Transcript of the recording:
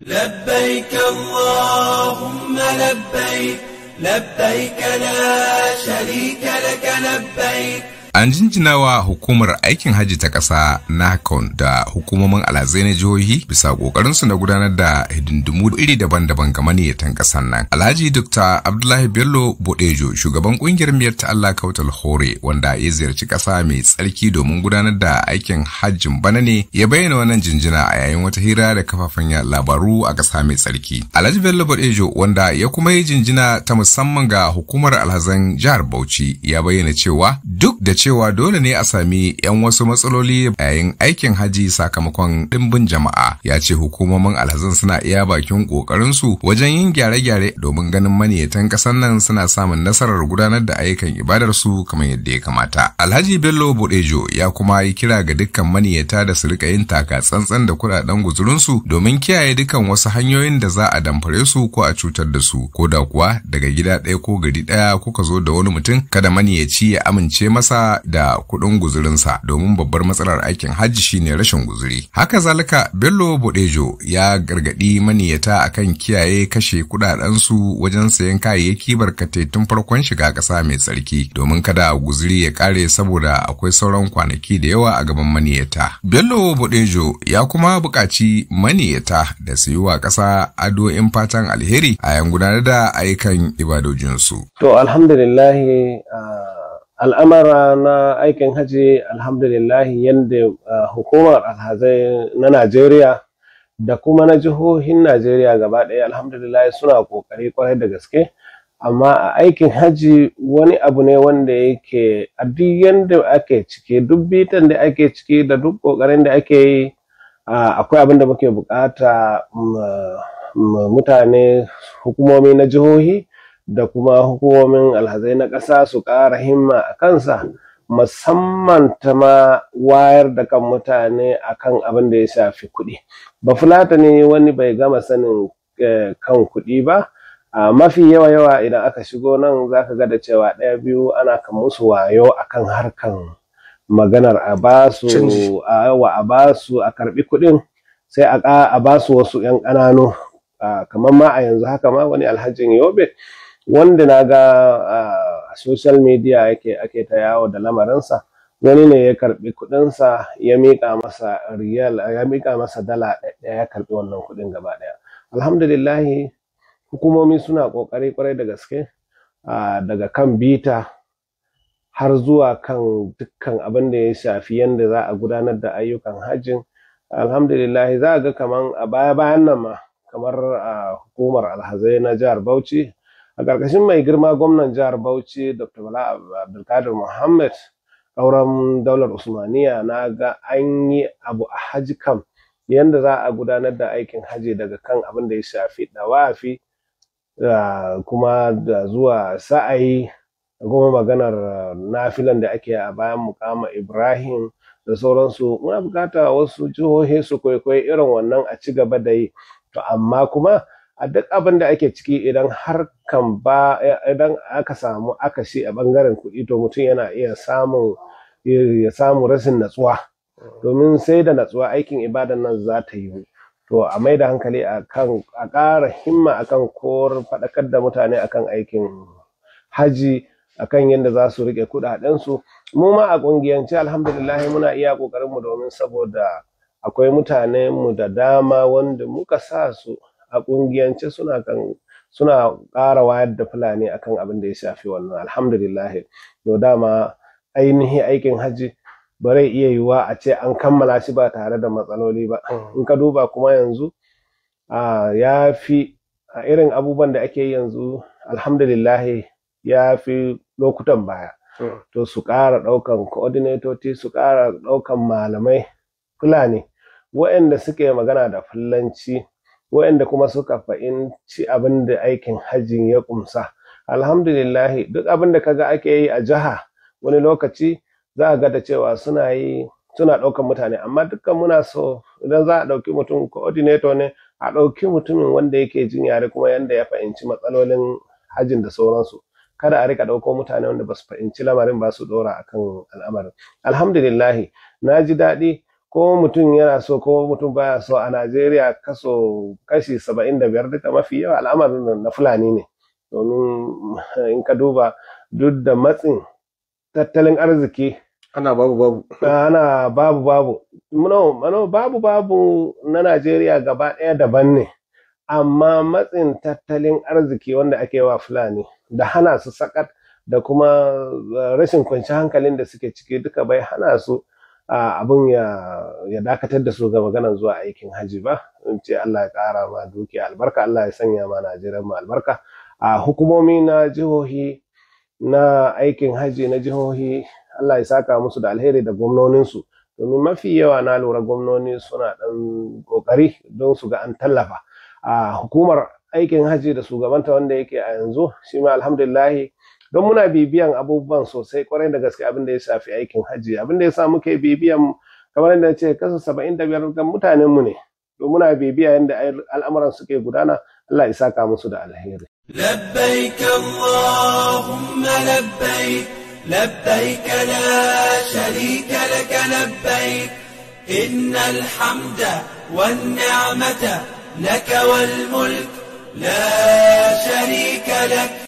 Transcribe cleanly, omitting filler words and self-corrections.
لبيك اللهم لبيك لبيك لا شريك لك لبيك. An jinjinawa hukumar aikin hajji ta ƙasa NACON da hukumomin alhazai na jihohi bisa ƙoƙarinsu na gudanar da hidindimu iri daban-daban ga maniyyatan ƙasar nan. Alhaji Dr. Abdullahi Bello Bodejo, shugaban ƙungiyar Miyar ta Allah Kautal Hore, wanda ya ziyarci ƙasa mai tsarki domin gudanar da aikin hajjin bana ne, ya bayyana wannan jinjina a yayin wata hira da kafafen labaru a ƙasa mai tsarki. Alhaji Bello Bodejo, wanda ya kuma yi jinjina ta musamman ga hukumar alhazan jihar Bauchi, ya bayyana cewa duk da cewa dole ne a sami 'yan wasu matsaloli yayin aikin haji sakamakon ɗimbin jama'a, ya ce hukumomin alhazan suna iya bakin ƙoƙarinsu wajen yin gyare-gyare domin ganin maniyyatan ƙasar nan suna samun nasarar gudanar da ayyukan ibadarsu kamar yadda ya kamata. Alhaji Bello Bodejo ya kuma yi kira ga dukkan maniyyata da su rika yin taka tsantsan da kuɗaɗen guzurinsu domin kiyaye dukkan wasu hanyoyin da za a damfare su ko a cutar da su, ko da kuwa daga gida ɗaya ko gari ɗaya kuka zo da wani mutum, kada maniyyaci ya amince masa da kuɗin guzurinsa domin babbar matsalar aikin hajji shine rashin guzuri. Haka zalika Bello Bodejo ya gargadi maniyyata akan kiyaye kashe kuɗaɗensu wajen sayan kayayyaki barkatai tun farkon shiga ƙasa mai tsarki domin kada guzuri ya ƙare saboda akwai sauran kwanaki da yawa a gaban maniyyata. Bello Bodejo ya kuma buƙaci maniyyata da su yi wa ƙasa addu'o'in fatan alheri a yan gudanar da ayyukan ibadojinsu. To alhamdulillah al'amara na aikin haji alhamdulillah yadda hukumar alhazai na Najeriya da kuma na jihohin Najeriya gaba ɗaya alhamdulillah suna ƙoƙari kwarai da gaske, amma a aikin haji wani abu ne wanda yake a duk yadda ake ciki, duk bitan da ake ciki da duk ƙoƙarin da ake yi, akwai abin da muke buƙata mutane, hukumomi na jihohi da kuma hukumomin alhazai na ƙasa su ƙara himma a kansa, musamman ta ma wayar da kan mutane akan abin da ya shafi kuɗi. Bafulatani wani bai gama sanin kan kuɗi ba, mafi yawa idan aka shigo nan zaka ga da cewa ɗaya biyu ana kan musu wayo akan harkan maganar a basu a karɓi kuɗin sai a basu wasu 'yan ƙananu, kamar ma a yanzu haka ma wani alhajin Yobe wanda na ga a social media ake ta yawo da lamarinsa, wani ne ya karbi kudinsa ya miƙa masa riyal, ya miƙa masa dala ɗaya, ya karbi wannan kudin gaba ɗaya. Alhamdulillah hukumomi suna ƙoƙari kwarai da gaske, daga kan bita har zuwa kan dukkan abin da ya shafi yadda za a gudanar da ayyukan hajjin. Alhamdulillah za a ga kaman a baya-bayan nan ma kamar hukumar alhazai na jihar Bauchi a ƙarƙashin mai girma gwamnan jihar Bauchi Dr. Bala Abdulkadir Muhammad ƙauren daular Usmaniya, na ga an yi abu a haji kam yadda za a gudanar da aikin haji daga kan abin da ya shafi dawafi kuma da zuwa sa'ayi da kuma maganar nafilan da ake a bayan mukama Ibrahim da sauransu. Muna bukata wasu jihohi su kwaikwayi irin wannan a ci gaba da yi, to amma kuma a duk abin da ake ciki idan idan aka samu akashi a bangaren kuɗi, to mutum yana iya samu rashin natsuwa, domin sai da natsuwa aikin ibadan nan za ta yi. To a mai da hankali a ƙara himma akan kowar faɗakar da mutane akan aikin haji, akan yadda za su riƙe kuɗaɗensu. Mu ma a ƙungiyance alhamdulillah muna iya ƙoƙarinmu, domin saboda akwai mutane mu da dama wanda muka sa su a ƙungiyance suna ƙara wayar da fulani akan abin da ya shafi wannan. Alhamdulillah to dama ainihin aikin hajji bare iya yiwuwa a ce an kammala shi ba tare da matsaloli ba. In ka duba kuma yanzu ya fi a irin abubuwan da ake yi yanzu alhamdulillah ya fi lokutan baya. To su ƙara ɗaukan coordinatoci, su ƙara ɗaukan malamai fulani waɗanda suke magana da Fulanci, waɗanda kuma suka fahimci abin da aikin hajjin ya kumsa. Alhamdulillah duk abin da kaga ake yi a jiha wani lokaci za a ga da cewa suna ɗaukan mutane, amma dukkan muna so idan za a ɗauki mutum coordinator ne a ɗauki mutumin wanda yake jin yare kuma yanda ya fahimci matsalolin hajjin da sauransu. Kada a rika ɗauko mutane wanda ba su fahimci lamarin ba su ɗora akan al'amarin. Alhamdulillah na ji daɗi ko mutum yana so ko mutum baya so a Najeriya kashi 75 duka mafi yawa al'amarin na Fulani ne. Domin in ka duba duk da matsin tattalin arziki ana babu na Najeriya gaba ɗaya daban ne, amma matsin tattalin arziki wanda ake wa Fulani da hana su sakat da kuma rashin kwanciyar hankalin da suke ciki duka bai hana su abin ya dakatar da su ga maganar zuwa aikin haji ba. In ce Allah ya ƙara ma dukiya albarka, Allah ya sanya ma Najeriya ma albarka. Hukumomi na jihohi na aikin haji na jihohi, Allah ya saka musu da alheri da gwamnoninsu, domin mafi yawa na lura gwamnoni suna ɗan ƙoƙari don su ga an tallafa. Hukumar aikin haji da shugabanta wanda yake a yanzu shi ma alhamdulillahi, don muna bibiyan abubuwan sosai kwarai da gaske abin da ya shafi aikin haji. Abin da ya sa muke bibiyan kamar yadda ce kasa 75 ga mutanenmu ne, don muna bibiya yadda al'amuran suke gudana. Allah ya saka musu da alheri. لبيك اللهم لبيك لبيك لا شريك لك لبيك إن الحمد والنعمة لك والملك لا شريك لك